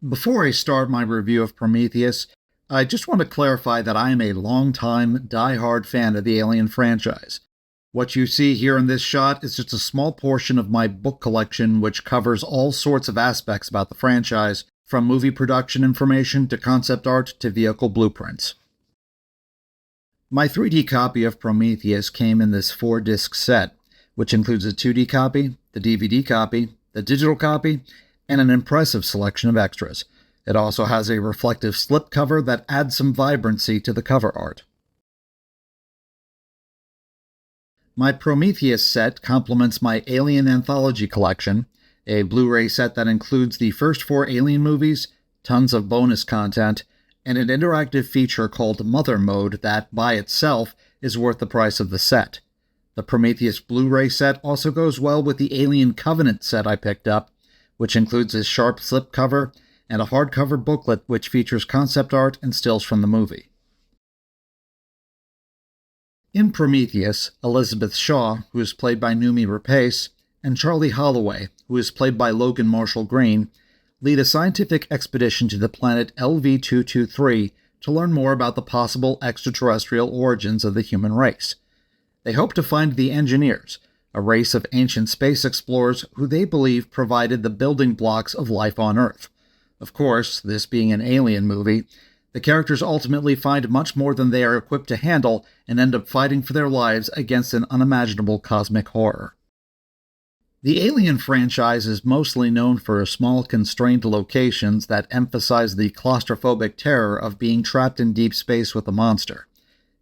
Before I start my review of Prometheus, I just want to clarify that I am a long-time, die-hard fan of the Alien franchise. What you see here in this shot is just a small portion of my book collection which covers all sorts of aspects about the franchise, from movie production information to concept art to vehicle blueprints. My 3D copy of Prometheus came in this 4-disc set, which includes a 2D copy, the DVD copy, the digital copy, and an impressive selection of extras. It also has a reflective slipcover that adds some vibrancy to the cover art. My Prometheus set complements my Alien Anthology collection, a Blu-ray set that includes the first 4 Alien movies, tons of bonus content, and an interactive feature called Mother Mode that, by itself, is worth the price of the set. The Prometheus Blu-ray set also goes well with the Alien Covenant set I picked up, which includes a sharp slipcover and a hardcover booklet which features concept art and stills from the movie. In Prometheus, Elizabeth Shaw, who is played by Noomi Rapace, and Charlie Holloway, who is played by Logan Marshall Green, lead a scientific expedition to the planet LV-223 to learn more about the possible extraterrestrial origins of the human race. They hope to find the Engineers, a race of ancient space explorers who they believe provided the building blocks of life on Earth. Of course, this being an alien movie, the characters ultimately find much more than they are equipped to handle and end up fighting for their lives against an unimaginable cosmic horror. The Alien franchise is mostly known for small, constrained locations that emphasize the claustrophobic terror of being trapped in deep space with a monster.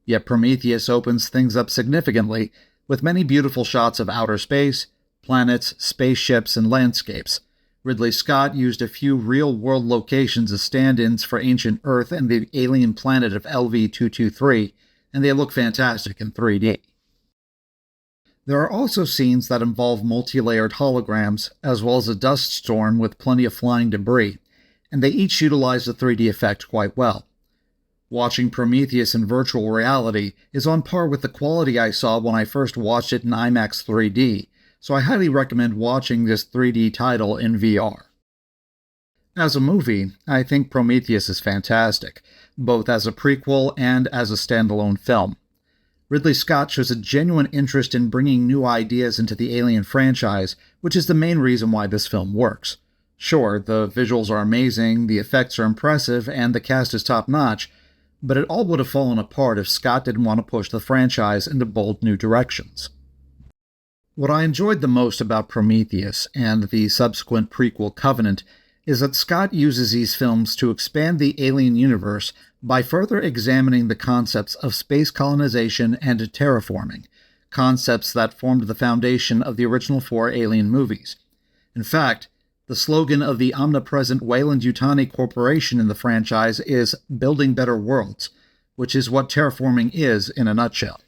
Yet Prometheus opens things up significantly, with many beautiful shots of outer space, planets, spaceships, and landscapes. Ridley Scott used a few real-world locations as stand-ins for ancient Earth and the alien planet of LV-223, and they look fantastic in 3D. There are also scenes that involve multi-layered holograms, as well as a dust storm with plenty of flying debris, and they each utilize the 3D effect quite well. Watching Prometheus in virtual reality is on par with the quality I saw when I first watched it in IMAX 3D, so I highly recommend watching this 3D title in VR. As a movie, I think Prometheus is fantastic, both as a prequel and as a standalone film. Ridley Scott shows a genuine interest in bringing new ideas into the Alien franchise, which is the main reason why this film works. Sure, the visuals are amazing, the effects are impressive, and the cast is top-notch, but it all would have fallen apart if Scott didn't want to push the franchise into bold new directions. What I enjoyed the most about Prometheus and the subsequent prequel Covenant is that Scott uses these films to expand the Alien universe by further examining the concepts of space colonization and terraforming, concepts that formed the foundation of the original 4 Alien movies. In fact, the slogan of the omnipresent Weyland-Yutani Corporation in the franchise is "Building Better Worlds," which is what terraforming is in a nutshell.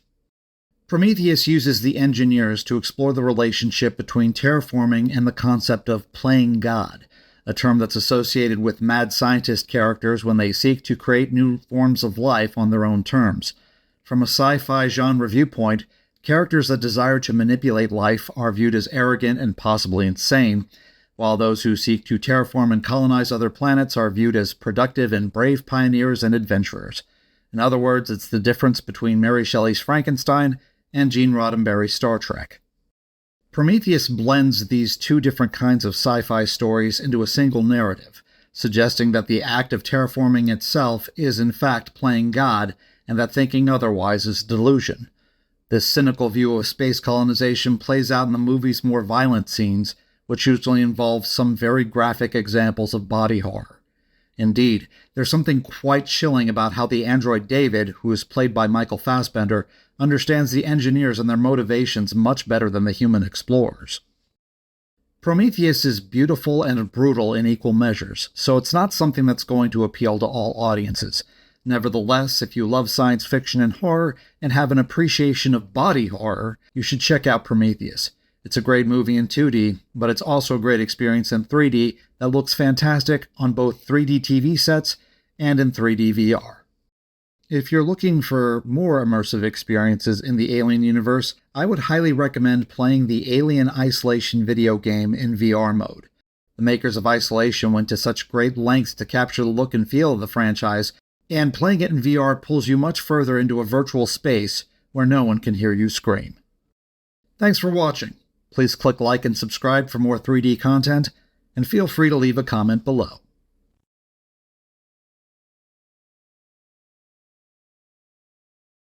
Prometheus uses the Engineers to explore the relationship between terraforming and the concept of playing God, a term that's associated with mad scientist characters when they seek to create new forms of life on their own terms. From a sci-fi genre viewpoint, characters that desire to manipulate life are viewed as arrogant and possibly insane, while those who seek to terraform and colonize other planets are viewed as productive and brave pioneers and adventurers. In other words, it's the difference between Mary Shelley's Frankenstein and Gene Roddenberry's Star Trek. Prometheus blends these two different kinds of sci-fi stories into a single narrative, suggesting that the act of terraforming itself is in fact playing God, and that thinking otherwise is delusion. This cynical view of space colonization plays out in the movie's more violent scenes, which usually involves some very graphic examples of body horror. Indeed, there's something quite chilling about how the android David, who is played by Michael Fassbender, understands the Engineers and their motivations much better than the human explorers. Prometheus is beautiful and brutal in equal measures, so it's not something that's going to appeal to all audiences. Nevertheless, if you love science fiction and horror and have an appreciation of body horror, you should check out Prometheus. It's a great movie in 2D, but it's also a great experience in 3D that looks fantastic on both 3D TV sets and in 3D VR. If you're looking for more immersive experiences in the Alien universe, I would highly recommend playing the Alien Isolation video game in VR mode. The makers of Isolation went to such great lengths to capture the look and feel of the franchise, and playing it in VR pulls you much further into a virtual space where no one can hear you scream. Thanks for watching. Please click like and subscribe for more 3D content, and feel free to leave a comment below.